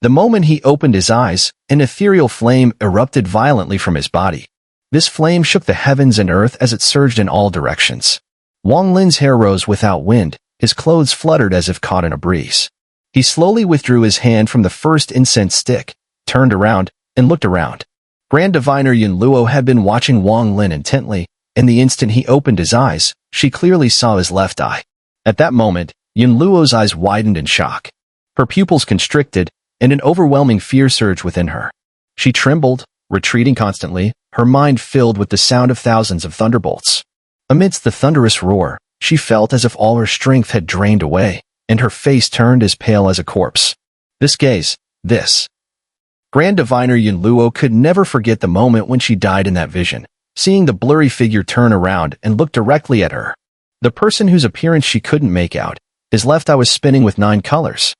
The moment he opened his eyes, an ethereal flame erupted violently from his body. This flame shook the heavens and earth as it surged in all directions. Wang Lin's hair rose without wind, his clothes fluttered as if caught in a breeze. He slowly withdrew his hand from the first incense stick, turned around, and looked around. Grand Diviner Yun Luo had been watching Wang Lin intently, and the instant he opened his eyes, she clearly saw his left eye. At that moment, Yun Luo's eyes widened in shock. Her pupils constricted, and an overwhelming fear surged within her. She trembled, retreating constantly, her mind filled with the sound of thousands of thunderbolts. Amidst the thunderous roar, she felt as if all her strength had drained away, and her face turned as pale as a corpse. This gaze, this. Grand Diviner Yun Luo could never forget the moment when she died in that vision, seeing the blurry figure turn around and look directly at her. The person whose appearance she couldn't make out, his left eye was spinning with 9 colors.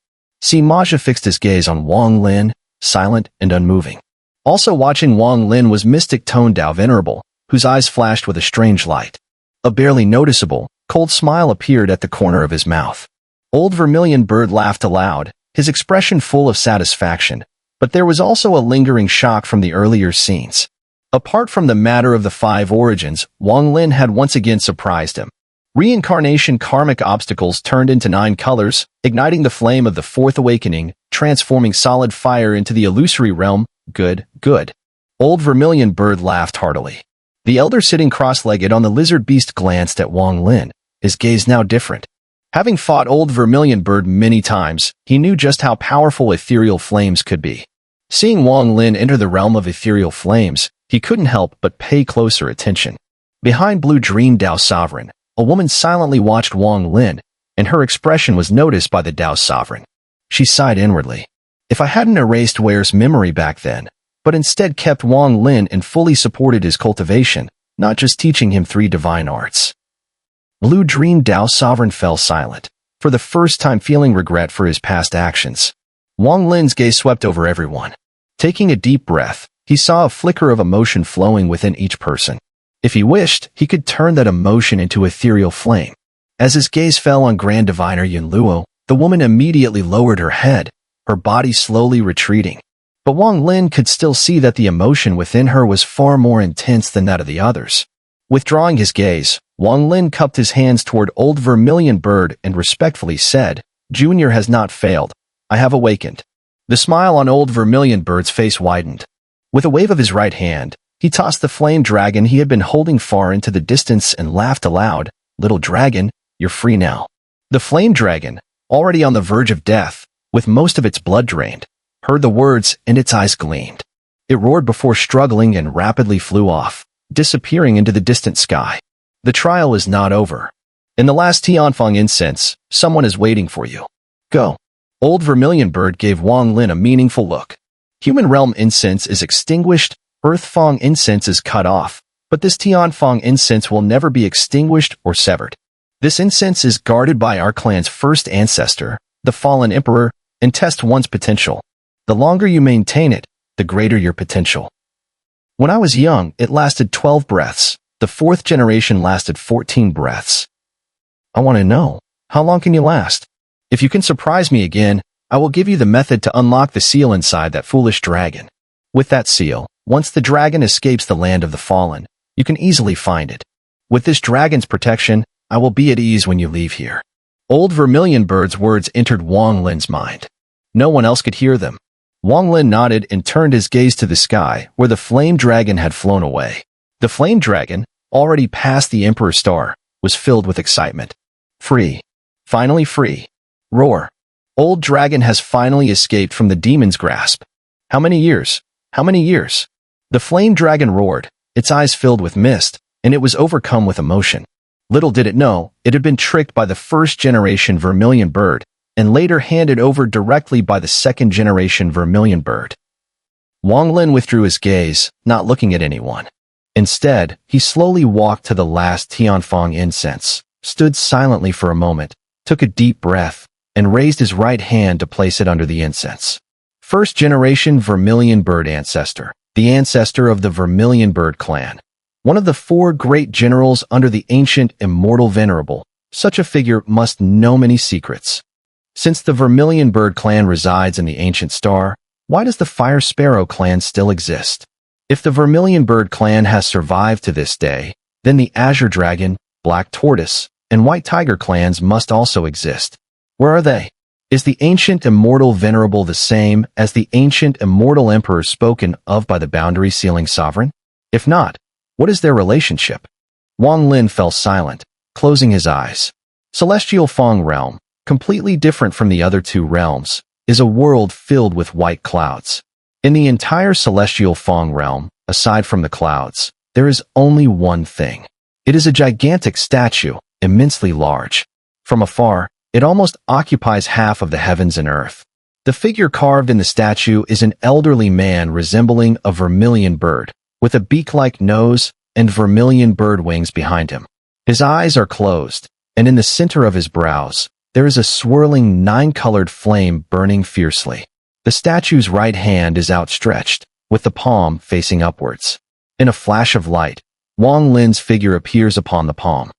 Maja fixed his gaze on Wang Lin, silent and unmoving. Also watching Wang Lin was Mystic Tone Dao Venerable, whose eyes flashed with a strange light. A barely noticeable, cold smile appeared at the corner of his mouth. Old Vermilion Bird laughed aloud, his expression full of satisfaction, but there was also a lingering shock from the earlier scenes. Apart from the matter of the 5 origins, Wang Lin had once again surprised him. Reincarnation karmic obstacles turned into 9 colors, igniting the flame of the 4th awakening, transforming solid fire into the illusory realm. Good, good. Old Vermilion Bird laughed heartily. The elder sitting cross-legged on the lizard beast glanced at Wang Lin, his gaze now different. Having fought Old Vermilion Bird many times, he knew just how powerful ethereal flames could be. Seeing Wang Lin enter the realm of ethereal flames, he couldn't help but pay closer attention. Behind Blue Dream Dao Sovereign, a woman silently watched Wang Lin, and her expression was noticed by the Dao Sovereign. She sighed inwardly. If I hadn't erased Ware's memory back then, but instead kept Wang Lin and fully supported his cultivation, not just teaching him 3 divine arts. Blue Dream Dao Sovereign fell silent, for the first time feeling regret for his past actions. Wang Lin's gaze swept over everyone. Taking a deep breath, he saw a flicker of emotion flowing within each person. If he wished, he could turn that emotion into ethereal flame. As his gaze fell on Grand Diviner Yun Luo, the woman immediately lowered her head, her body slowly retreating. But Wang Lin could still see that the emotion within her was far more intense than that of the others. Withdrawing his gaze, Wang Lin cupped his hands toward Old Vermilion Bird and respectfully said, "Junior has not failed. I have awakened." The smile on Old Vermilion Bird's face widened. With a wave of his right hand, he tossed the flame dragon he had been holding far into the distance and laughed aloud, "Little dragon, you're free now." The flame dragon, already on the verge of death, with most of its blood drained, heard the words and its eyes gleamed. It roared before struggling and rapidly flew off, disappearing into the distant sky. The trial is not over. In the last Tianfeng incense, someone is waiting for you. Go. Old Vermilion Bird gave Wang Lin a meaningful look. Human realm incense is extinguished, Earthfeng incense is cut off, but this Tianfeng incense will never be extinguished or severed. This incense is guarded by our clan's first ancestor, the fallen emperor, and tests one's potential. The longer you maintain it, the greater your potential. When I was young, it lasted 12 breaths. The 4th generation lasted 14 breaths. I want to know, how long can you last? If you can surprise me again, I will give you the method to unlock the seal inside that foolish dragon. With that seal, once the dragon escapes the land of the fallen, you can easily find it. With this dragon's protection, I will be at ease when you leave here. Old Vermilion Bird's words entered Wang Lin's mind. No one else could hear them. Wang Lin nodded and turned his gaze to the sky, where the flame dragon had flown away. The flame dragon, already past the Emperor Star, was filled with excitement. Free. Finally free. Roar. Old dragon has finally escaped from the demon's grasp. How many years? How many years? The flame dragon roared, its eyes filled with mist, and it was overcome with emotion. Little did it know, it had been tricked by the 1st generation Vermilion Bird, and later handed over directly by the 2nd generation Vermilion Bird. Wang Lin withdrew his gaze, not looking at anyone. Instead, he slowly walked to the last Tianfeng incense, stood silently for a moment, took a deep breath, and raised his right hand to place it under the incense. 1st generation Vermilion Bird ancestor, the ancestor of the Vermilion Bird clan. One of the 4 great generals under the ancient Immortal Venerable. Such a figure must know many secrets. Since the Vermilion Bird clan resides in the ancient star, why does the Fire Sparrow clan still exist? If the Vermilion Bird clan has survived to this day, then the Azure Dragon, Black Tortoise, and White Tiger clans must also exist. Where are they? Is the ancient immortal venerable the same as the ancient immortal emperor spoken of by the boundary-sealing sovereign? If not, what is their relationship? Wang Lin fell silent, closing his eyes. Celestial Feng Realm, completely different from the other two realms, is a world filled with white clouds. In the entire Celestial Feng Realm, aside from the clouds, there is only one thing. It is a gigantic statue, immensely large. From afar, it almost occupies half of the heavens and earth. The figure carved in the statue is an elderly man resembling a vermilion bird, with a beak-like nose and vermilion bird wings behind him. His eyes are closed, and in the center of his brows, there is a swirling nine-colored flame burning fiercely. The statue's right hand is outstretched, with the palm facing upwards. In a flash of light, Wang Lin's figure appears upon the palm.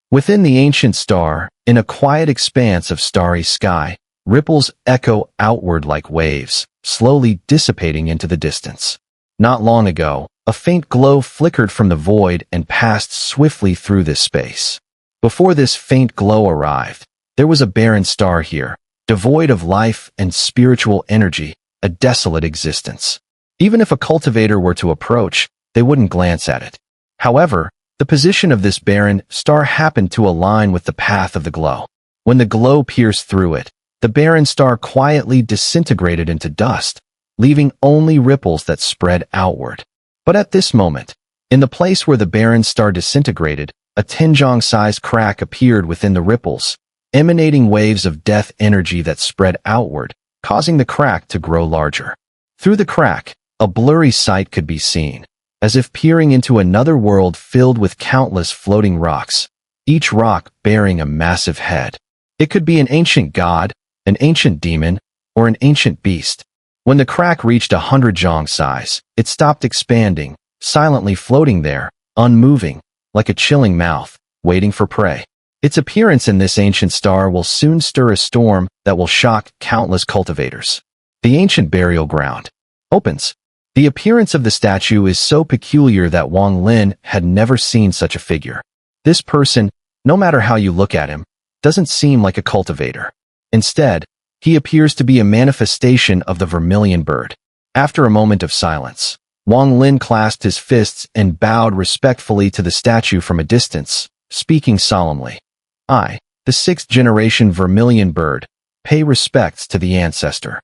Within the ancient star, in a quiet expanse of starry sky, ripples echo outward like waves, slowly dissipating into the distance. Not long ago, a faint glow flickered from the void and passed swiftly through this space. Before this faint glow arrived, there was a barren star here, devoid of life and spiritual energy, a desolate existence. Even if a cultivator were to approach, they wouldn't glance at it. However, the position of this barren star happened to align with the path of the glow. When the glow pierced through it, the barren star quietly disintegrated into dust, leaving only ripples that spread outward. But at this moment, in the place where the barren star disintegrated, a Tinjong-sized crack appeared within the ripples, emanating waves of death energy that spread outward, causing the crack to grow larger. Through the crack, a blurry sight could be seen, as if peering into another world filled with countless floating rocks, each rock bearing a massive head. It could be an ancient god, an ancient demon, or an ancient beast. When the crack reached 100 jong size, it stopped expanding, silently floating there, unmoving, like a chilling mouth, waiting for prey. Its appearance in this ancient star will soon stir a storm that will shock countless cultivators. The ancient burial ground opens. The appearance of the statue is so peculiar that Wang Lin had never seen such a figure. This person, no matter how you look at him, doesn't seem like a cultivator. Instead, he appears to be a manifestation of the vermilion bird. After a moment of silence, Wang Lin clasped his fists and bowed respectfully to the statue from a distance, speaking solemnly. I, the sixth-generation vermilion bird, pay respects to the ancestor.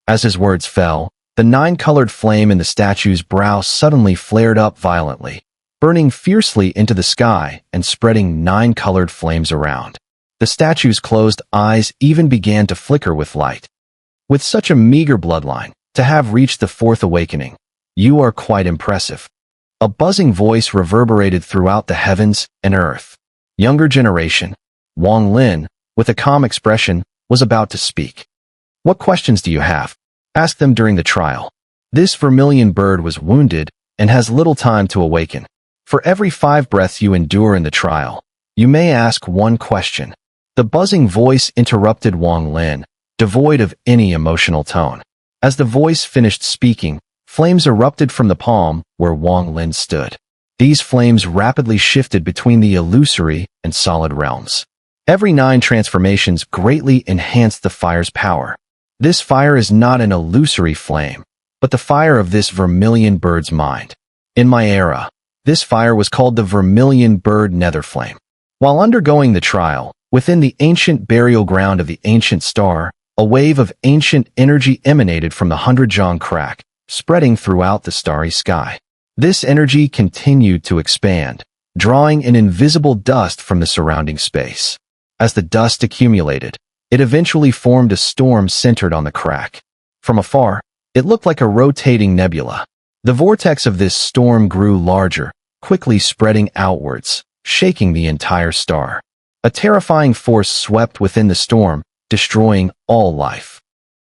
As his words fell, the nine-colored flame in the statue's brow suddenly flared up violently, burning fiercely into the sky and spreading nine-colored flames around. The statue's closed eyes even began to flicker with light. With such a meager bloodline, to have reached the fourth awakening, you are quite impressive. A buzzing voice reverberated throughout the heavens and earth. Younger generation, Wang Lin, with a calm expression, was about to speak. What questions do you have? Ask them during the trial. This vermilion bird was wounded and has little time to awaken. For every 5 breaths you endure in the trial, you may ask one question. The buzzing voice interrupted Wang Lin, devoid of any emotional tone. As the voice finished speaking, flames erupted from the palm where Wang Lin stood. These flames rapidly shifted between the illusory and solid realms. Every 9 transformations greatly enhanced the fire's power. This fire is not an illusory flame, but the fire of this vermilion bird's mind. In my era, this fire was called the vermilion bird nether flame. While undergoing the trial, within the ancient burial ground of the ancient star, a wave of ancient energy emanated from the 100 jong crack, spreading throughout the starry sky. This energy continued to expand, drawing an invisible dust from the surrounding space. As the dust accumulated, it eventually formed a storm centered on the crack. From afar, it looked like a rotating nebula. The vortex of this storm grew larger, quickly spreading outwards, shaking the entire star. A terrifying force swept within the storm, destroying all life.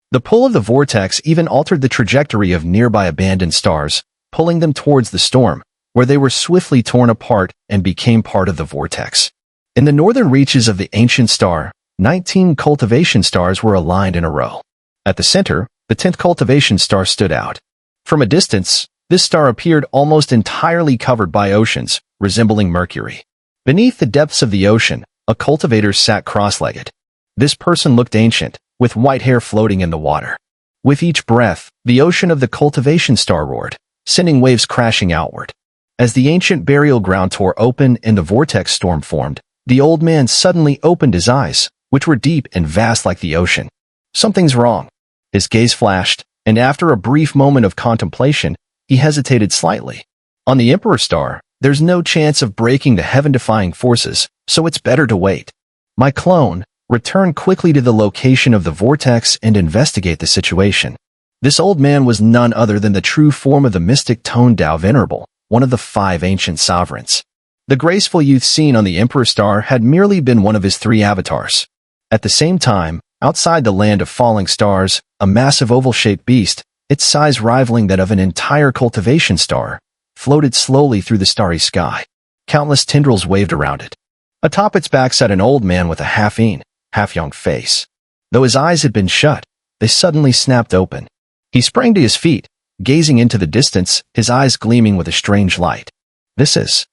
The pull of the vortex even altered the trajectory of nearby abandoned stars, pulling them towards the storm, where they were swiftly torn apart and became part of the vortex. In the northern reaches of the ancient star, 19 cultivation stars were aligned in a row. At the center, the 10th cultivation star stood out. From a distance, this star appeared almost entirely covered by oceans, resembling Mercury. Beneath the depths of the ocean, a cultivator sat cross-legged. This person looked ancient, with white hair floating in the water. With each breath, the ocean of the cultivation star roared, sending waves crashing outward. As the ancient burial ground tore open and the vortex storm formed, the old man suddenly opened his eyes, which were deep and vast like the ocean. Something's wrong. His gaze flashed, and after a brief moment of contemplation, he hesitated slightly. On the Emperor Star, there's no chance of breaking the heaven-defying forces, so it's better to wait. My clone, return quickly to the location of the vortex and investigate the situation. This old man was none other than the true form of the mystic Tone Dao Venerable, one of the 5 ancient sovereigns. The graceful youth seen on the Emperor Star had merely been one of his 3 avatars. At the same time, outside the land of falling stars, a massive oval-shaped beast, its size rivaling that of an entire cultivation star, floated slowly through the starry sky. Countless tendrils waved around it. Atop its back sat an old man with a half-eaten, half-young face. Though his eyes had been shut, they suddenly snapped open. He sprang to his feet, gazing into the distance, his eyes gleaming with a strange light. "This is..."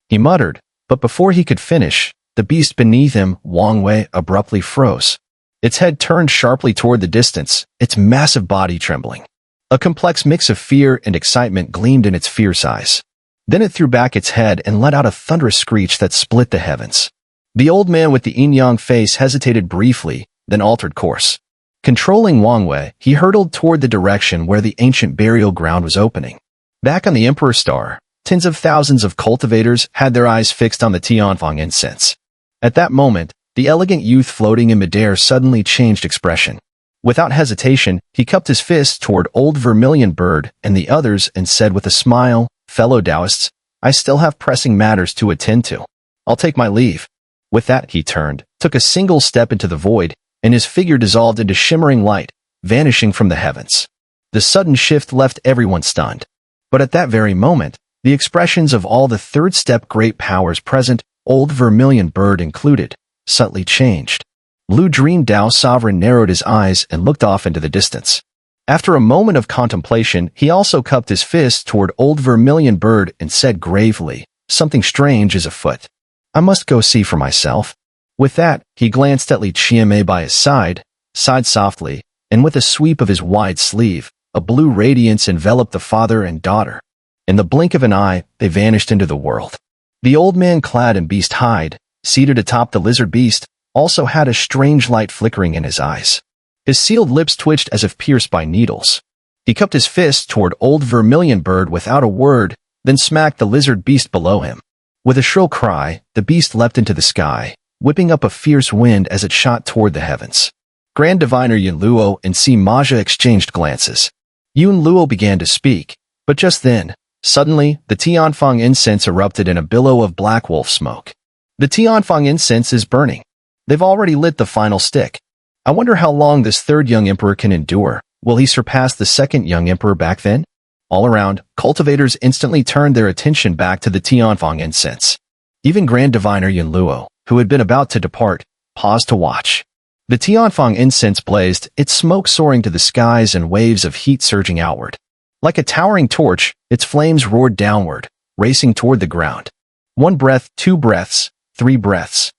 he muttered, but before he could finish, the beast beneath him, Wang, abruptly froze. Its head turned sharply toward the distance, its massive body trembling. A complex mix of fear and excitement gleamed in its fierce eyes. Then it threw back its head and let out a thunderous screech that split the heavens. The old man with the yin-yang face hesitated briefly, then altered course. Controlling Wang, he hurtled toward the direction where the ancient burial ground was opening. Back on the Emperor Star, tens of thousands of cultivators had their eyes fixed on the Tianfang incense. At that moment, the elegant youth floating in midair suddenly changed expression. Without hesitation, he cupped his fist toward Old Vermilion Bird and the others and said with a smile, "Fellow Taoists, I still have pressing matters to attend to. I'll take my leave." With that, he turned, took a single step into the void, and his figure dissolved into shimmering light, vanishing from the heavens. The sudden shift left everyone stunned. But at that very moment, the expressions of all the third-step great powers present, Old Vermilion Bird included, subtly changed. Lu Dream Dao Sovereign narrowed his eyes and looked off into the distance. After a moment of contemplation, he also cupped his fist toward Old Vermilion Bird and said gravely, "Something strange is afoot. I must go see for myself." With that, he glanced at Li Qianmei by his side, sighed softly, and with a sweep of his wide sleeve, a blue radiance enveloped the father and daughter. In the blink of an eye, they vanished into the world. The old man clad in beast hide, seated atop the lizard beast, also had a strange light flickering in his eyes. His sealed lips twitched as if pierced by needles. He cupped his fist toward Old Vermilion Bird without a word, then smacked the lizard beast below him. With a shrill cry, the beast leapt into the sky, whipping up a fierce wind as it shot toward the heavens. Grand Diviner Yun Luo and Si Maja exchanged glances. Yun Luo began to speak, but just then, suddenly, the Tianfang incense erupted in a billow of black wolf smoke. The Tianfang incense is burning. They've already lit the final stick. I wonder how long this third young emperor can endure. Will he surpass the second young emperor back then? All around, cultivators instantly turned their attention back to the Tianfang incense. Even Grand Diviner Yun Luo, who had been about to depart, paused to watch. The Tianfang incense blazed, its smoke soaring to the skies and waves of heat surging outward. Like a towering torch, its flames roared downward, racing toward the ground. 1 breath, 2 breaths, 3 breaths.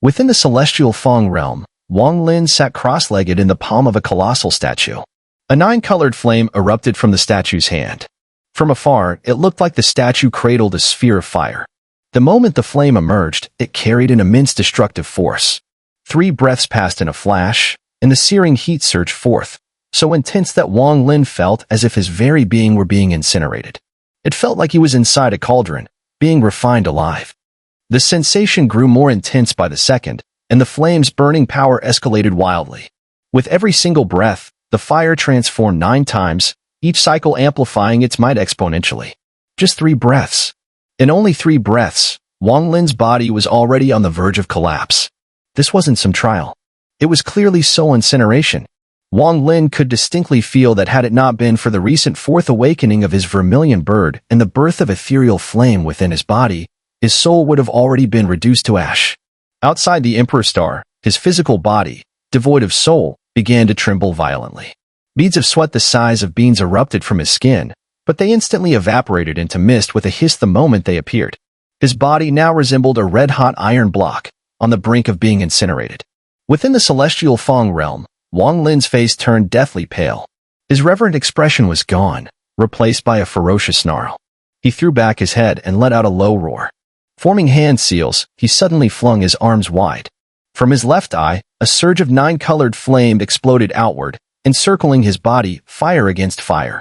Within the celestial Feng realm, Wang Lin sat cross-legged in the palm of a colossal statue. A 9-colored flame erupted from the statue's hand. From afar, it looked like the statue cradled a sphere of fire. The moment the flame emerged, it carried an immense destructive force. 3 breaths passed in a flash, and the searing heat surged forth, so intense that Wang Lin felt as if his very being were being incinerated. It felt like he was inside a cauldron, being refined alive. The sensation grew more intense by the second, and the flame's burning power escalated wildly. With every single breath, the fire transformed 9 times, each cycle amplifying its might exponentially. Just 3 breaths. In only 3 breaths, Wang Lin's body was already on the verge of collapse. This wasn't some trial. It was clearly soul incineration. Wang Lin could distinctly feel that had it not been for the recent 4th awakening of his Vermilion Bird and the birth of ethereal flame within his body, his soul would have already been reduced to ash. Outside the Emperor Star, his physical body, devoid of soul, began to tremble violently. Beads of sweat the size of beans erupted from his skin, but they instantly evaporated into mist with a hiss the moment they appeared. His body now resembled a red-hot iron block, on the brink of being incinerated. Within the celestial Fang realm, Wang Lin's face turned deathly pale. His reverent expression was gone, replaced by a ferocious snarl. He threw back his head and let out a low roar. Forming hand seals, he suddenly flung his arms wide. From his left eye, a surge of 9-colored flame exploded outward, encircling his body, fire against fire.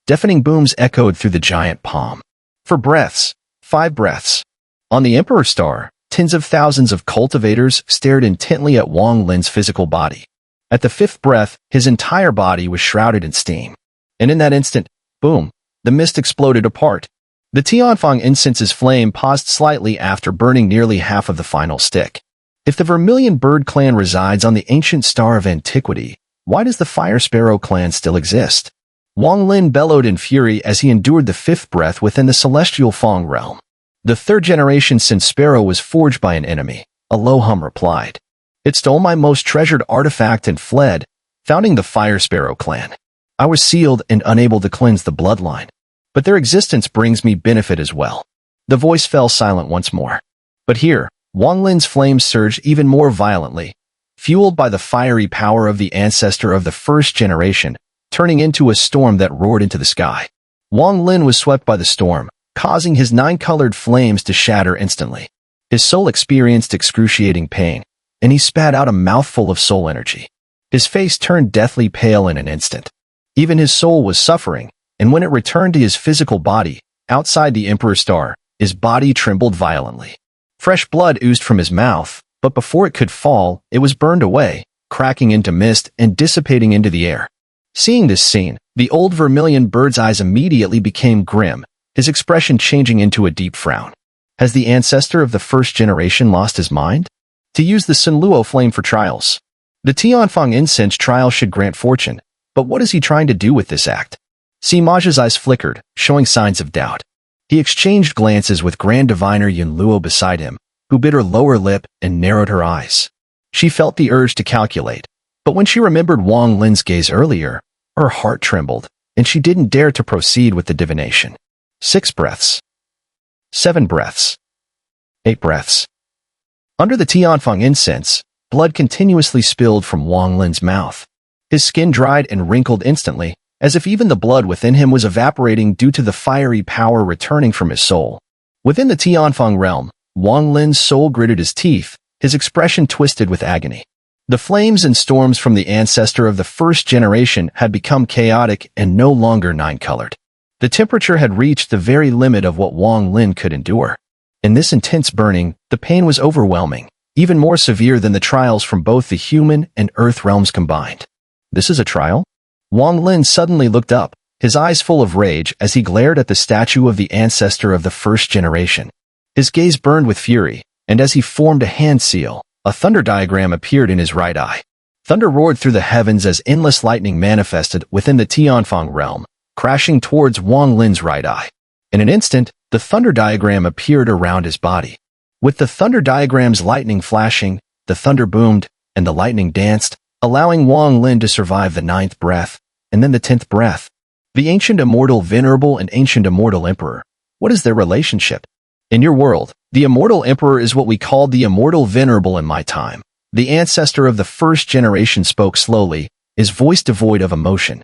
Deafening booms echoed through the giant palm. 4 breaths, 5 breaths. On the Emperor Star, tens of thousands of cultivators stared intently at Wang Lin's physical body. At the 5th breath, his entire body was shrouded in steam. And in that instant, boom, the mist exploded apart. The Tianfang incense's flame paused slightly after burning nearly half of the final stick. If the Vermilion Bird clan resides on the ancient star of antiquity, why does the Fire Sparrow clan still exist? Wang Lin bellowed in fury as he endured the 5th breath within the celestial Fang realm. The 3rd generation Sin Sparrow was forged by an enemy, a low hum replied. It stole my most treasured artifact and fled, founding the Fire Sparrow clan. I was sealed and unable to cleanse the bloodline. But their existence brings me benefit as well. The voice fell silent once more. But here, Wang Lin's flames surged even more violently, fueled by the fiery power of the ancestor of the 1st generation, turning into a storm that roared into the sky. Wang Lin was swept by the storm, causing his 9-colored flames to shatter instantly. His soul experienced excruciating pain, and he spat out a mouthful of soul energy. His face turned deathly pale in an instant. Even his soul was suffering, and when it returned to his physical body, outside the Emperor Star, his body trembled violently. Fresh blood oozed from his mouth, but before it could fall, it was burned away, cracking into mist and dissipating into the air. Seeing this scene, the old Vermilion Bird's eyes immediately became grim, his expression changing into a deep frown. Has the ancestor of the 1st generation lost his mind? To use the Sunluo flame for trials. The Tianfang incense trial should grant fortune, but what is he trying to do with this act? Simaja's eyes flickered, showing signs of doubt. He exchanged glances with Grand Diviner Yunluo beside him, who bit her lower lip and narrowed her eyes. She felt the urge to calculate, but when she remembered Wang Lin's gaze earlier, her heart trembled, and she didn't dare to proceed with the divination. 6 breaths. 7 breaths. 8 breaths. Under the Tianfang incense, blood continuously spilled from Wang Lin's mouth. His skin dried and wrinkled instantly, as if even the blood within him was evaporating due to the fiery power returning from his soul. Within the Tianfang realm, Wang Lin's soul gritted his teeth, his expression twisted with agony. The flames and storms from the ancestor of the 1st generation had become chaotic and no longer 9-colored. The temperature had reached the very limit of what Wang Lin could endure. In this intense burning, the pain was overwhelming, even more severe than the trials from both the human and earth realms combined. This is a trial? Wang Lin suddenly looked up, his eyes full of rage as he glared at the statue of the ancestor of the 1st generation. His gaze burned with fury, and as he formed a hand seal, a thunder diagram appeared in his right eye. Thunder roared through the heavens as endless lightning manifested within the Tianfang realm, crashing towards Wang Lin's right eye. In an instant, the thunder diagram appeared around his body. With the thunder diagram's lightning flashing, the thunder boomed, and the lightning danced, allowing Wang Lin to survive the 9th breath, and then the 10th breath. The Ancient Immortal Venerable and Ancient Immortal Emperor. What is their relationship? In your world, the Immortal Emperor is what we called the Immortal Venerable in my time. The ancestor of the 1st generation spoke slowly, his voice devoid of emotion.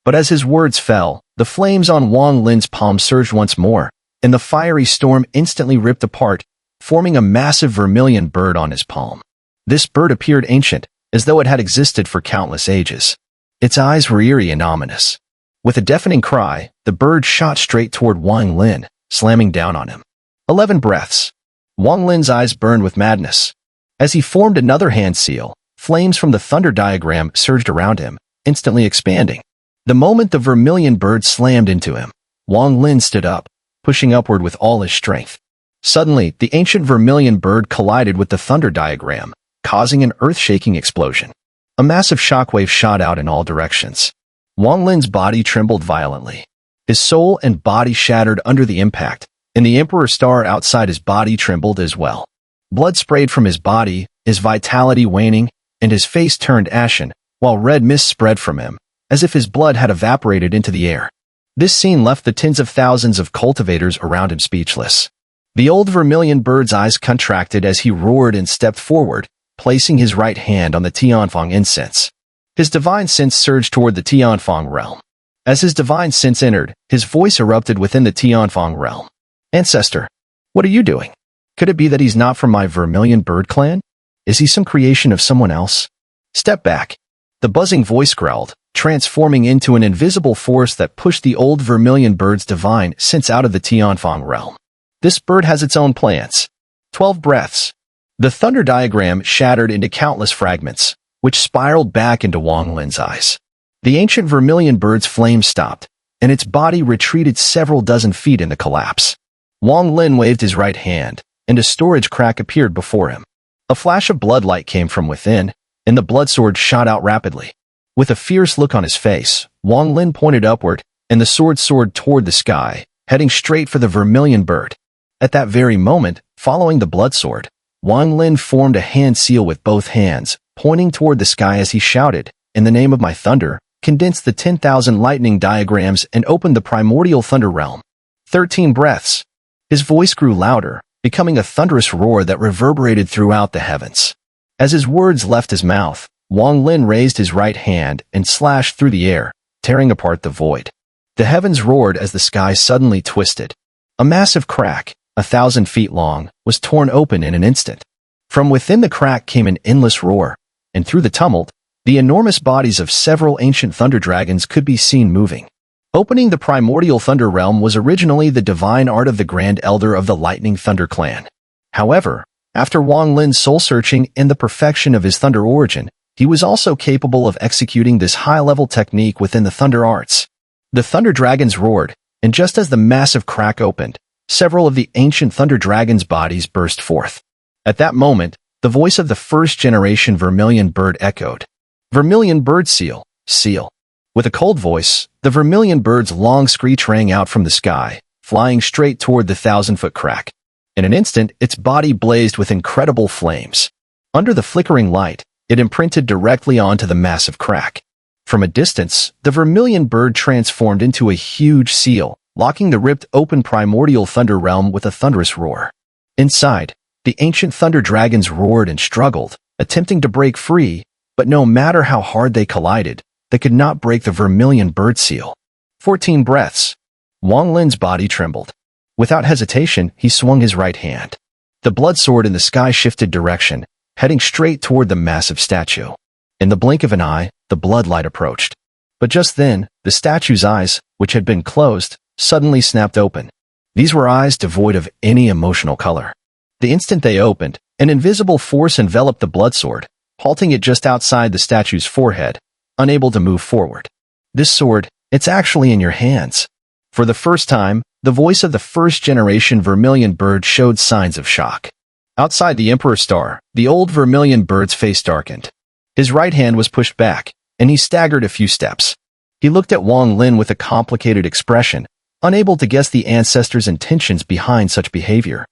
But as his words fell, the flames on Wang Lin's palm surged once more, and the fiery storm instantly ripped apart, forming a massive vermilion bird on his palm. This bird appeared ancient, as though it had existed for countless ages. Its eyes were eerie and ominous. With a deafening cry, the bird shot straight toward Wang Lin, slamming down on him. 11 breaths. Wang Lin's eyes burned with madness. As he formed another hand seal, flames from the thunder diagram surged around him, instantly expanding. The moment the vermilion bird slammed into him, Wang Lin stood up, pushing upward with all his strength. Suddenly, the ancient vermilion bird collided with the thunder diagram, causing an earth-shaking explosion. A massive shockwave shot out in all directions. Wang Lin's body trembled violently. His soul and body shattered under the impact, and the Emperor Star outside his body trembled as well. Blood sprayed from his body, his vitality waning, and his face turned ashen, while red mist spread from him, as if his blood had evaporated into the air. This scene left the tens of thousands of cultivators around him speechless. The old vermilion bird's eyes contracted as he roared and stepped forward, placing his right hand on the Tianfang incense. His divine sense surged toward the Tianfang realm. As his divine sense entered, his voice erupted within the Tianfang realm. "Ancestor, what are you doing? Could it be that he's not from my vermilion bird clan? Is he some creation of someone else? Step back." The buzzing voice growled, transforming into an invisible force that pushed the old vermilion bird's divine sense out of the Tianfang realm. "This bird has its own plans." 12 breaths. The thunder diagram shattered into countless fragments, which spiraled back into Wang Lin's eyes. The ancient vermilion bird's flame stopped, and its body retreated several dozen feet in the collapse. Wang Lin waved his right hand, and a storage crack appeared before him. A flash of bloodlight came from within, and the blood sword shot out rapidly. With a fierce look on his face, Wang Lin pointed upward, and the sword soared toward the sky, heading straight for the vermilion bird. At that very moment, following the blood sword, Wang Lin formed a hand seal with both hands, pointing toward the sky as he shouted, "In the name of my thunder," condensed the 10,000 lightning diagrams and opened the primordial thunder realm. 13 breaths. His voice grew louder, becoming a thunderous roar that reverberated throughout the heavens. As his words left his mouth, Wang Lin raised his right hand and slashed through the air, tearing apart the void. The heavens roared as the sky suddenly twisted. A massive crack, 1,000 feet long, was torn open in an instant. From within the crack came an endless roar, and through the tumult, the enormous bodies of several ancient thunder dragons could be seen moving. Opening the primordial thunder realm was originally the divine art of the Grand Elder of the Lightning Thunder clan. However, after Wang Lin's soul-searching and the perfection of his thunder origin, he was also capable of executing this high-level technique within the thunder arts. The thunder dragons roared, and just as the massive crack opened, several of the ancient thunder dragons' bodies burst forth. At that moment, the voice of the first-generation vermilion bird echoed. "Vermilion bird seal, seal." With a cold voice, the vermilion bird's long screech rang out from the sky, flying straight toward the 1,000-foot crack. In an instant, its body blazed with incredible flames. Under the flickering light, it imprinted directly onto the massive crack. From a distance, the vermilion bird transformed into a huge seal, locking the ripped-open primordial thunder realm with a thunderous roar. Inside, the ancient thunder dragons roared and struggled, attempting to break free, but no matter how hard they collided, they could not break the vermilion bird seal. 14 breaths. Wang Lin's body trembled. Without hesitation, he swung his right hand. The blood sword in the sky shifted direction, heading straight toward the massive statue. In the blink of an eye, the bloodlight approached. But just then, the statue's eyes, which had been closed, suddenly snapped open. These were eyes devoid of any emotional color. The instant they opened, an invisible force enveloped the blood sword, halting it just outside the statue's forehead, unable to move forward. "This sword, it's actually in your hands." For the first time, the voice of the first-generation vermilion bird showed signs of shock. Outside the Emperor's Star, the old vermilion bird's face darkened. His right hand was pushed back, and he staggered a few steps. He looked at Wang Lin with a complicated expression, unable to guess the ancestor's intentions behind such behavior.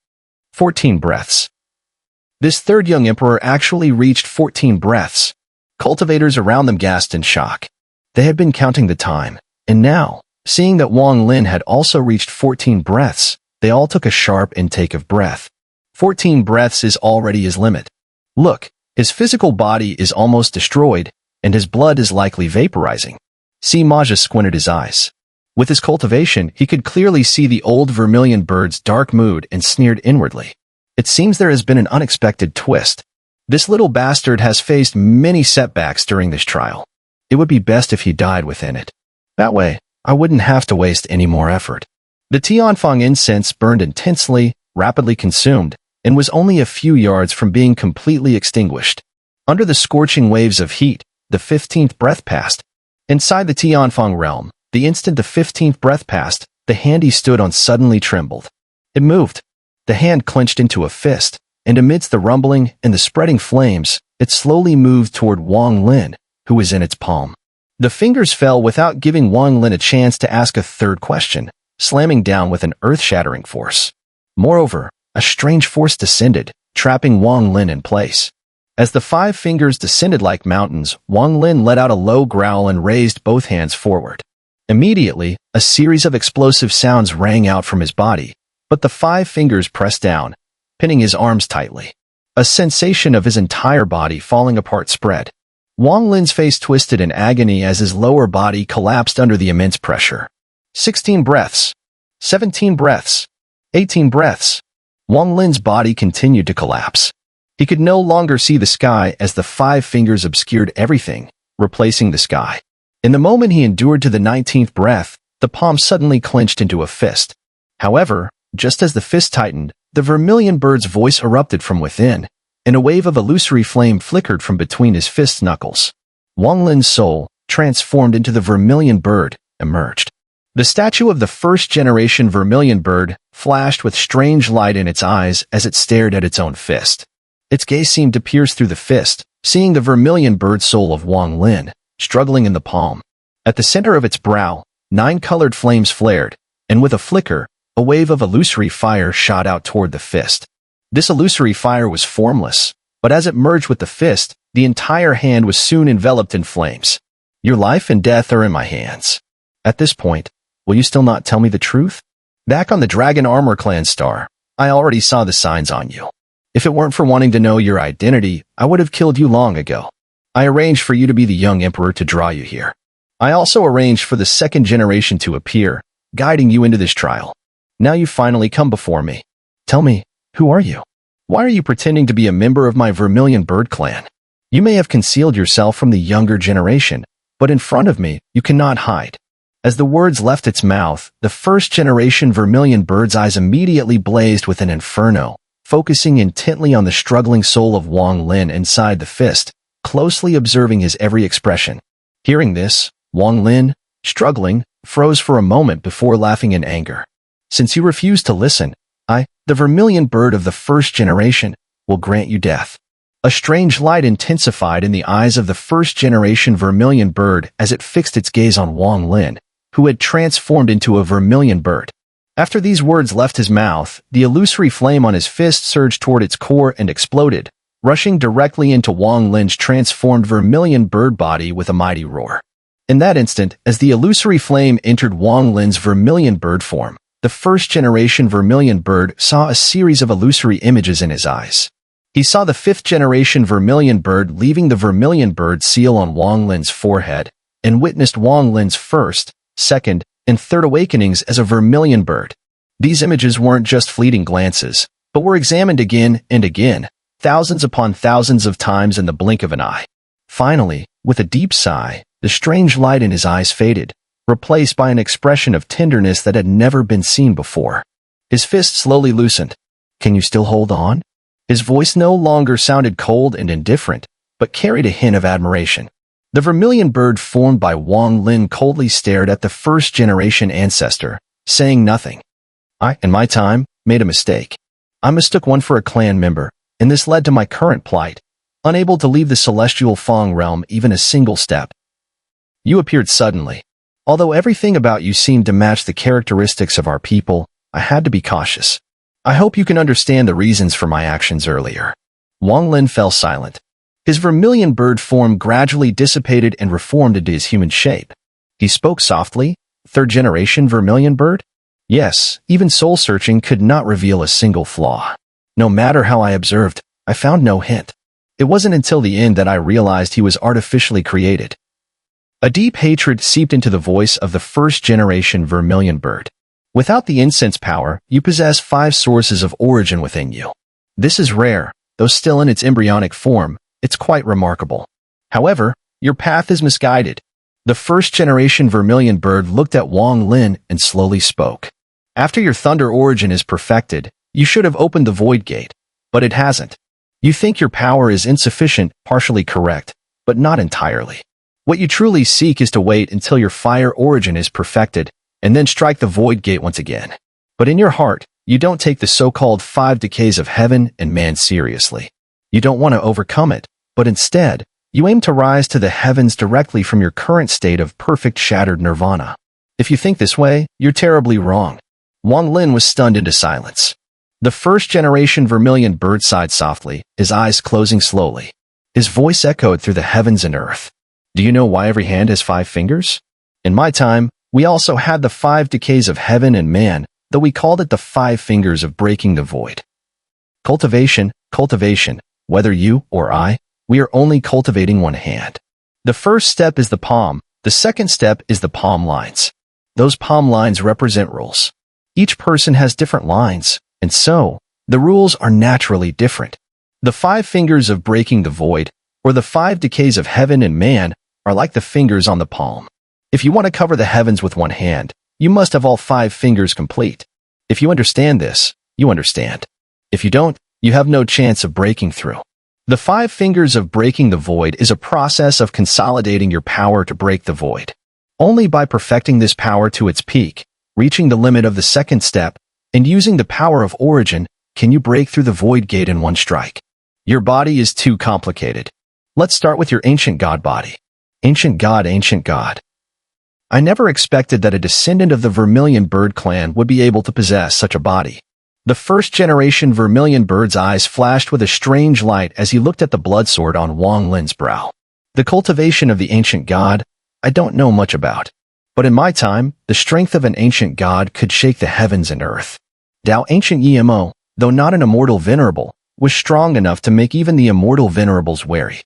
14 breaths. This third young emperor actually reached 14 breaths. Cultivators around them gasped in shock. They had been counting the time, and now, seeing that Wang Lin had also reached 14 breaths, they all took a sharp intake of breath. 14 breaths is already his limit. Look, his physical body is almost destroyed, and his blood is likely vaporizing. See, Maja squinted his eyes. With his cultivation, he could clearly see the old vermilion bird's dark mood and sneered inwardly. It seems there has been an unexpected twist. This little bastard has faced many setbacks during this trial. It would be best if he died within it. That way, I wouldn't have to waste any more effort. The Tianfang incense burned intensely, rapidly consumed, and was only a few yards from being completely extinguished. Under the scorching waves of heat, the 15th breath passed. Inside the Tianfang realm, the instant the 15th breath passed, the hand he stood on suddenly trembled. It moved. The hand clenched into a fist, and amidst the rumbling and the spreading flames, it slowly moved toward Wang Lin, who was in its palm. The fingers fell without giving Wang Lin a chance to ask a third question, slamming down with an earth-shattering force. Moreover, a strange force descended, trapping Wang Lin in place. As the 5 fingers descended like mountains, Wang Lin let out a low growl and raised both hands forward. Immediately, a series of explosive sounds rang out from his body, but the 5 fingers pressed down, pinning his arms tightly. A sensation of his entire body falling apart spread. Wang Lin's face twisted in agony as his lower body collapsed under the immense pressure. 16 breaths. 17 breaths. 18 breaths. Wang Lin's body continued to collapse. He could no longer see the sky as the 5 fingers obscured everything, replacing the sky. In the moment he endured to the 19th breath, the palm suddenly clenched into a fist. However, just as the fist tightened, the vermilion bird's voice erupted from within, and a wave of illusory flame flickered from between his fist knuckles. Wang Lin's soul, transformed into the vermilion bird, emerged. The statue of the first-generation vermilion bird flashed with strange light in its eyes as it stared at its own fist. Its gaze seemed to pierce through the fist, seeing the vermilion bird soul of Wang Lin, struggling in the palm. At the center of its brow, 9 colored flames flared, and with a flicker, a wave of illusory fire shot out toward the fist. This illusory fire was formless, but as it merged with the fist, the entire hand was soon enveloped in flames. Your life and death are in my hands. At this point, will you still not tell me the truth? Back on the Dragon Armor Clan star, I already saw the signs on you. If it weren't for wanting to know your identity, I would have killed you long ago. I arranged for you to be the young emperor to draw you here. I also arranged for the 2nd generation to appear, guiding you into this trial. Now you've finally come before me. Tell me, who are you? Why are you pretending to be a member of my Vermilion Bird clan? You may have concealed yourself from the younger generation, but in front of me, you cannot hide. As the words left its mouth, the 1st-generation Vermilion Bird's eyes immediately blazed with an inferno, focusing intently on the struggling soul of Wang Lin inside the fist, closely observing his every expression. Hearing this, Wang Lin, struggling, froze for a moment before laughing in anger. Since you refuse to listen, I, the Vermilion Bird of the 1st generation, will grant you death. A strange light intensified in the eyes of the 1st-generation Vermilion Bird as it fixed its gaze on Wang Lin, who had transformed into a Vermilion Bird. After these words left his mouth, the illusory flame on his fist surged toward its core and exploded, rushing directly into Wang Lin's transformed Vermilion Bird body with a mighty roar. In that instant, as the illusory flame entered Wang Lin's Vermilion Bird form, the 1st-generation Vermilion Bird saw a series of illusory images in his eyes. He saw the 5th-generation Vermilion Bird leaving the Vermilion Bird seal on Wang Lin's forehead, and witnessed Wang Lin's 1st, 2nd, and 3rd awakenings as a Vermilion Bird. These images weren't just fleeting glances, but were examined again and again, thousands upon thousands of times in the blink of an eye. Finally, with a deep sigh, the strange light in his eyes faded, replaced by an expression of tenderness that had never been seen before. His fist slowly loosened. Can you still hold on? His voice no longer sounded cold and indifferent, but carried a hint of admiration. The Vermilion Bird formed by Wang Lin coldly stared at the 1st-generation ancestor, saying nothing. I, in my time, made a mistake. I mistook one for a clan member, and this led to my current plight, unable to leave the celestial Fang realm even a single step. You appeared suddenly. Although everything about you seemed to match the characteristics of our people, I had to be cautious. I hope you can understand the reasons for my actions earlier. Wang Lin fell silent. His Vermilion Bird form gradually dissipated and reformed into his human shape. He spoke softly. 3rd-generation Vermilion Bird? Yes, even soul-searching could not reveal a single flaw. No matter how I observed, I found no hint. It wasn't until the end that I realized he was artificially created. A deep hatred seeped into the voice of the 1st-generation Vermilion Bird. Without the incense power, you possess 5 sources of origin within you. This is rare, though still in its embryonic form. It's quite remarkable. However, your path is misguided. The 1st-generation Vermilion Bird looked at Wang Lin and slowly spoke. After your thunder origin is perfected, you should have opened the Void Gate, but it hasn't. You think your power is insufficient, partially correct, but not entirely. What you truly seek is to wait until your fire origin is perfected, and then strike the Void Gate once again. But in your heart, you don't take the so-called 5 decays of heaven and man seriously. You don't want to overcome it, but instead, you aim to rise to the heavens directly from your current state of perfect shattered nirvana. If you think this way, you're terribly wrong. Wang Lin was stunned into silence. The 1st-generation Vermilion Bird sighed softly, his eyes closing slowly. His voice echoed through the heavens and earth. Do you know why every hand has 5 fingers? In my time, we also had the 5 decays of heaven and man, though we called it the 5 fingers of breaking the void. Cultivation, cultivation, whether you or I, we are only cultivating one hand. The first step is the palm, the second step is the palm lines. Those palm lines represent rules. Each person has different lines, and so, the rules are naturally different. The 5 fingers of breaking the void, or the 5 decays of heaven and man, are like the fingers on the palm. If you want to cover the heavens with one hand, you must have all 5 fingers complete. If you understand this, you understand. If you don't, you have no chance of breaking through. The 5 fingers of breaking the void is a process of consolidating your power to break the void. Only by perfecting this power to its peak, reaching the limit of the second step, and using the power of origin, can you break through the void gate in one strike. Your body is too complicated. Let's start with your ancient god body. Ancient god, ancient god. I never expected that a descendant of the Vermilion Bird clan would be able to possess such a body. The first-generation Vermilion Bird's eyes flashed with a strange light as he looked at the blood sword on Wang Lin's brow. The cultivation of the ancient god, I don't know much about. But in my time, the strength of an ancient god could shake the heavens and earth. Dao ancient Yemo, though not an immortal venerable, was strong enough to make even the immortal venerables wary.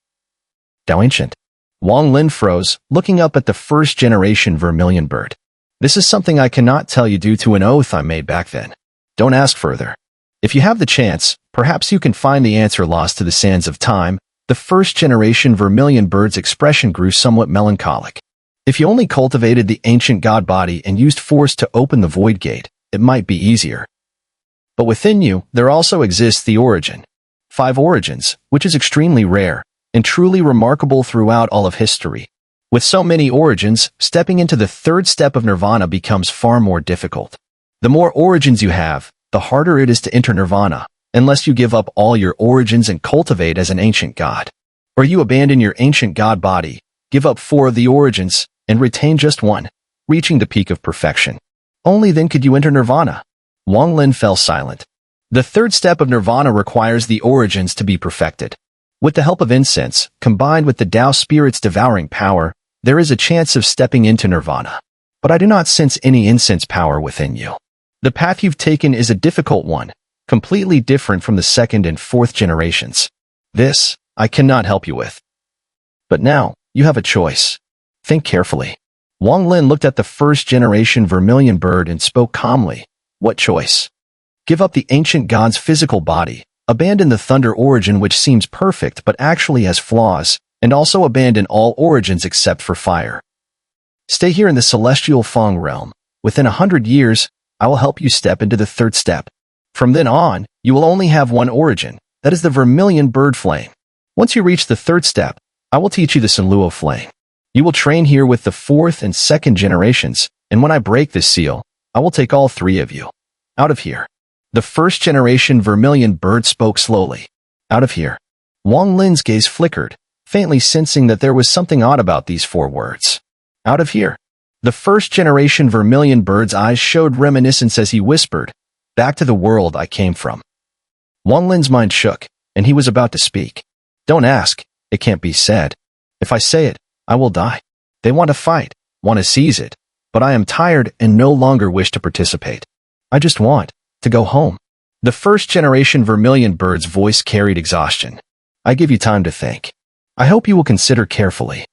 Dao ancient. Wang Lin froze, looking up at the first-generation Vermilion Bird. This is something I cannot tell you due to an oath I made back then. Don't ask further. If you have the chance, perhaps you can find the answer lost to the sands of time. The first-generation Vermilion Bird's expression grew somewhat melancholic. If you only cultivated the ancient god body and used force to open the void gate, it might be easier. But within you, there also exists the origin. 5 origins, which is extremely rare, and truly remarkable throughout all of history. With so many origins, stepping into the third step of nirvana becomes far more difficult. The more origins you have, the harder it is to enter nirvana, unless you give up all your origins and cultivate as an ancient god. Or you abandon your ancient god body, give up 4 of the origins, and retain just 1, reaching the peak of perfection. Only then could you enter nirvana. Wang Lin fell silent. The third step of nirvana requires the origins to be perfected. With the help of incense, combined with the Tao Spirit's devouring power, there is a chance of stepping into nirvana. But I do not sense any incense power within you. The path you've taken is a difficult one, completely different from the second and fourth generations. This, I cannot help you with. But now, you have a choice. Think carefully. Wang Lin looked at the first-generation Vermilion Bird and spoke calmly. What choice? Give up the ancient god's physical body, abandon the thunder origin which seems perfect but actually has flaws, and also abandon all origins except for fire. Stay here in the celestial Feng realm. Within 100 years, I will help you step into the third step. From then on, you will only have one origin, that is the Vermilion Bird Flame. Once you reach the third step, I will teach you the Xun'er Flame. You will train here with the fourth and second generations, and when I break this seal, I will take all 3 of you. Out of here. The first-generation Vermilion Bird spoke slowly. Out of here. Wang Lin's gaze flickered, faintly sensing that there was something odd about these 4 words. Out of here. The first-generation Vermilion Bird's eyes showed reminiscence as he whispered, back to the world I came from. Wang Lin's mind shook, and he was about to speak. Don't ask, it can't be said. If I say it, I will die. They want to fight, want to seize it, but I am tired and no longer wish to participate. I just want to go home. The first-generation Vermilion Bird's voice carried exhaustion. I give you time to think. I hope you will consider carefully.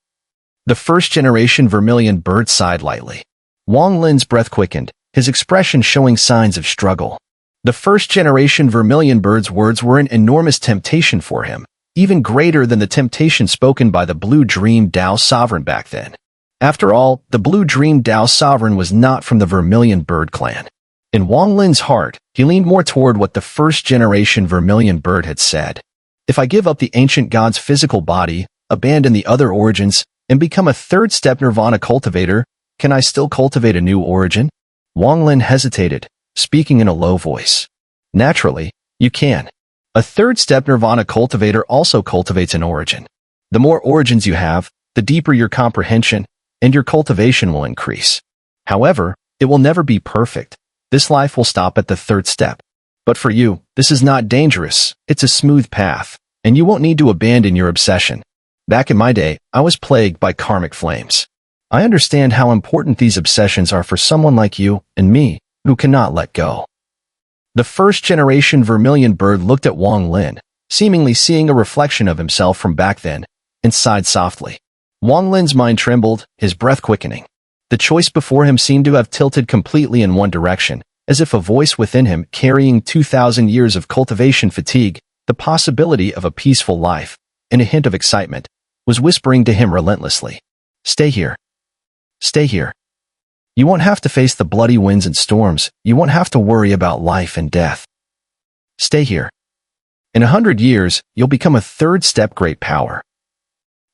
The first-generation Vermilion Bird sighed lightly. Wang Lin's breath quickened, his expression showing signs of struggle. The first-generation Vermilion Bird's words were an enormous temptation for him, even greater than the temptation spoken by the Blue Dream Tao Sovereign back then. After all, the Blue Dream Tao Sovereign was not from the Vermilion Bird clan. In Wang Lin's heart, he leaned more toward what the first-generation Vermilion Bird had said. If I give up the ancient god's physical body, abandon the other origins, and become a third-step nirvana cultivator, can I still cultivate a new origin? Wang Lin hesitated, speaking in a low voice. Naturally, you can. A third-step nirvana cultivator also cultivates an origin. The more origins you have, the deeper your comprehension, and your cultivation will increase. However, it will never be perfect. This life will stop at the third step. But for you, this is not dangerous, it's a smooth path. and you won't need to abandon your obsession. Back in my day, I was plagued by karmic flames. I understand how important these obsessions are for someone like you and me, who cannot let go. The first-generation vermilion bird looked at Wang Lin, seemingly seeing a reflection of himself from back then, and sighed softly. Wang Lin's mind trembled, his breath quickening. The choice before him seemed to have tilted completely in one direction, as if a voice within him, carrying 2,000 years of cultivation fatigue, the possibility of a peaceful life, and a hint of excitement, was whispering to him relentlessly. Stay here. Stay here. You won't have to face the bloody winds and storms. You won't have to worry about life and death. Stay here. In 100 years, you'll become a third-step great power.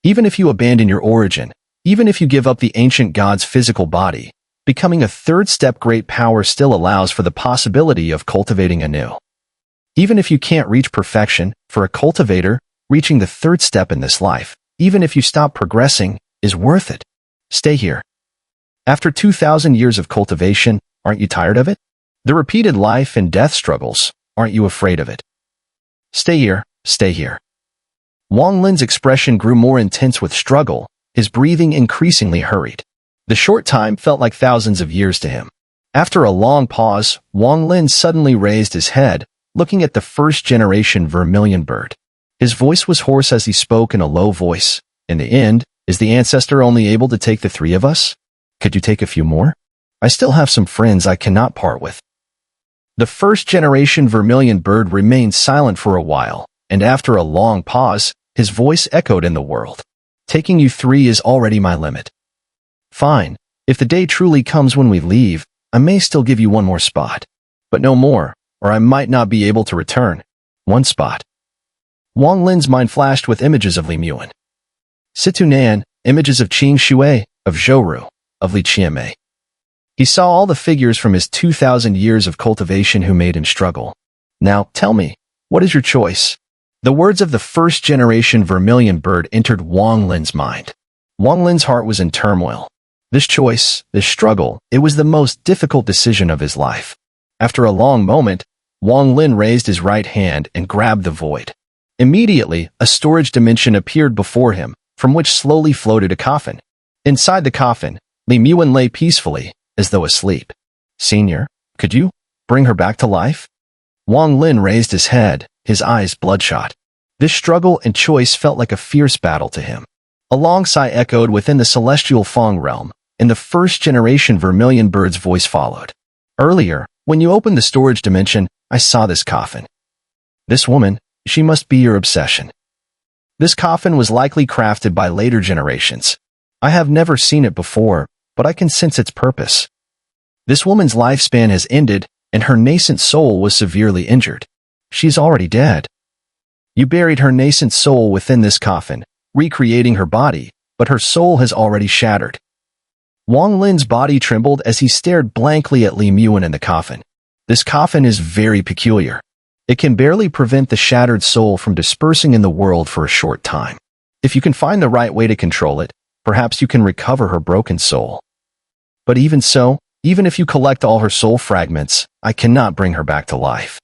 Even if you abandon your origin, even if you give up the ancient god's physical body, becoming a third-step great power still allows for the possibility of cultivating anew. Even if you can't reach perfection, for a cultivator, reaching the third step in this life, even if you stop progressing, is worth it. Stay here. After 2,000 years of cultivation, aren't you tired of it? The repeated life and death struggles, aren't you afraid of it? Stay here, stay here. Wang Lin's expression grew more intense with struggle, his breathing increasingly hurried. The short time felt like thousands of years to him. After a long pause, Wang Lin suddenly raised his head, looking at the first-generation vermilion bird. His voice was hoarse as he spoke in a low voice. In the end, is the ancestor only able to take the three of us? Could you take a few more? I still have some friends I cannot part with. The first-generation vermilion bird remained silent for a while, and after a long pause, his voice echoed in the world. Taking you three is already my limit. Fine, if the day truly comes when we leave, I may still give you one more spot. But no more, or I might not be able to return. One spot. Wang Lin's mind flashed with images of Li Muan, Situnan, images of Qing Shui, of Zhouru, of Li Qianmei. He saw all the figures from his 2,000 years of cultivation who made him struggle. Now, tell me, what is your choice? The words of the first-generation vermilion bird entered Wang Lin's mind. Wang Lin's heart was in turmoil. This choice, this struggle, it was the most difficult decision of his life. After a long moment, Wang Lin raised his right hand and grabbed the void. Immediately, a storage dimension appeared before him, from which slowly floated a coffin. Inside the coffin, Li Muan lay peacefully, as though asleep. Senior, could you bring her back to life? Wang Lin raised his head, his eyes bloodshot. This struggle and choice felt like a fierce battle to him. A long sigh echoed within the celestial Feng realm, and the first-generation vermilion bird's voice followed. Earlier, when you opened the storage dimension, I saw this coffin. This woman, she must be your obsession. This coffin was likely crafted by later generations. I have never seen it before, but I can sense its purpose. This woman's lifespan has ended, and her nascent soul was severely injured. She's already dead. You buried her nascent soul within this coffin, recreating her body, but her soul has already shattered. Wang Lin's body trembled as he stared blankly at Li Muan in the coffin. This coffin is very peculiar. It can barely prevent the shattered soul from dispersing in the world for a short time. If you can find the right way to control it, perhaps you can recover her broken soul. But even so, even if you collect all her soul fragments, I cannot bring her back to life.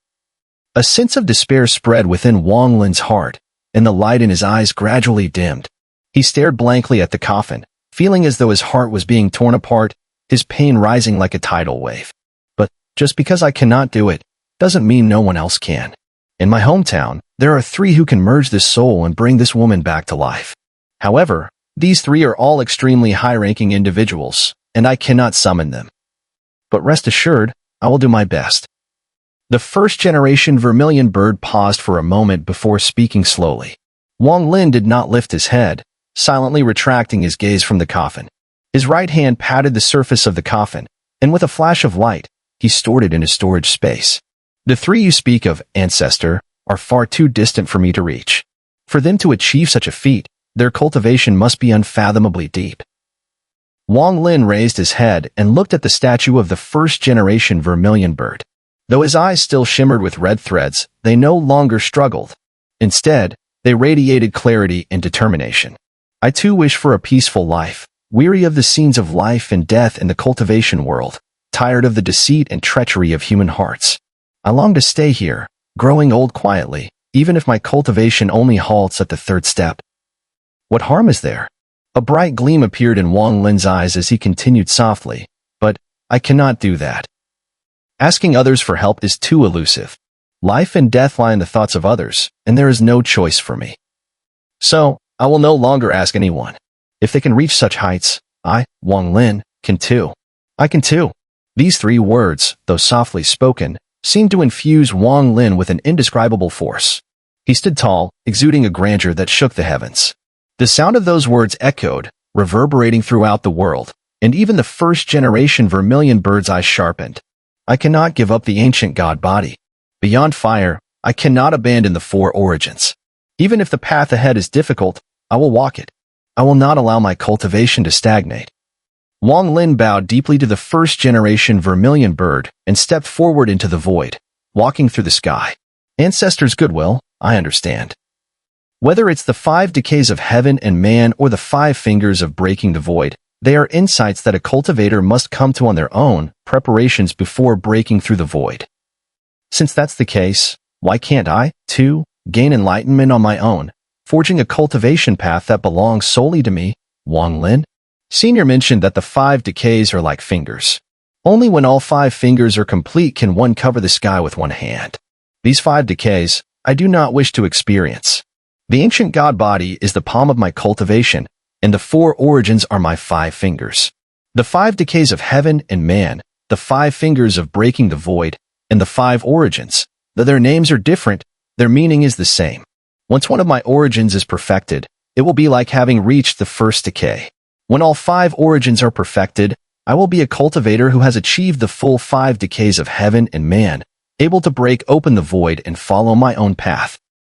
A sense of despair spread within Wang Lin's heart, and the light in his eyes gradually dimmed. He stared blankly at the coffin, feeling as though his heart was being torn apart, his pain rising like a tidal wave. But just because I cannot do it, doesn't mean no one else can. In my hometown, there are three who can merge this soul and bring this woman back to life. However, these three are all extremely high-ranking individuals, and I cannot summon them. But rest assured, I will do my best. The first-generation vermilion bird paused for a moment before speaking slowly. Wang Lin did not lift his head, silently retracting his gaze from the coffin. His right hand patted the surface of the coffin, and with a flash of light, he stored it in his storage space. The three you speak of, ancestor, are far too distant for me to reach. For them to achieve such a feat, their cultivation must be unfathomably deep. Wang Lin raised his head and looked at the statue of the first-generation vermilion bird. Though his eyes still shimmered with red threads, they no longer struggled. Instead, they radiated clarity and determination. I too wish for a peaceful life, weary of the scenes of life and death in the cultivation world, tired of the deceit and treachery of human hearts. I long to stay here, growing old quietly, even if my cultivation only halts at the third step. What harm is there? A bright gleam appeared in Wang Lin's eyes as he continued softly, but I cannot do that. Asking others for help is too elusive. Life and death lie in the thoughts of others, and there is no choice for me. So, I will no longer ask anyone. If they can reach such heights, I, Wang Lin, can too. I can too. These 3 words, though softly spoken, seemed to infuse Wang Lin with an indescribable force. He stood tall, exuding a grandeur that shook the heavens. The sound of those words echoed, reverberating throughout the world, and even the first-generation vermilion bird's eyes sharpened. I cannot give up the ancient god body. Beyond fire, I cannot abandon the 4 origins. Even if the path ahead is difficult, I will walk it. I will not allow my cultivation to stagnate. Wang Lin bowed deeply to the first-generation vermilion bird and stepped forward into the void, walking through the sky. Ancestors' goodwill, I understand. Whether it's the 5 decays of heaven and man or the 5 fingers of breaking the void, they are insights that a cultivator must come to on their own, preparations before breaking through the void. Since that's the case, why can't I, too, gain enlightenment on my own, forging a cultivation path that belongs solely to me, Wang Lin? Senior mentioned that the 5 decays are like fingers. Only when all 5 fingers are complete can one cover the sky with one hand. These 5 decays, I do not wish to experience. The ancient god body is the palm of my cultivation, and the 4 origins are my 5 fingers. The 5 decays of heaven and man, the 5 fingers of breaking the void, and the 5 origins. Though their names are different, their meaning is the same. Once one of my origins is perfected, it will be like having reached the first decay. When all 5 origins are perfected, I will be a cultivator who has achieved the full 5 decays of heaven and man, able to break open the void and follow my own path.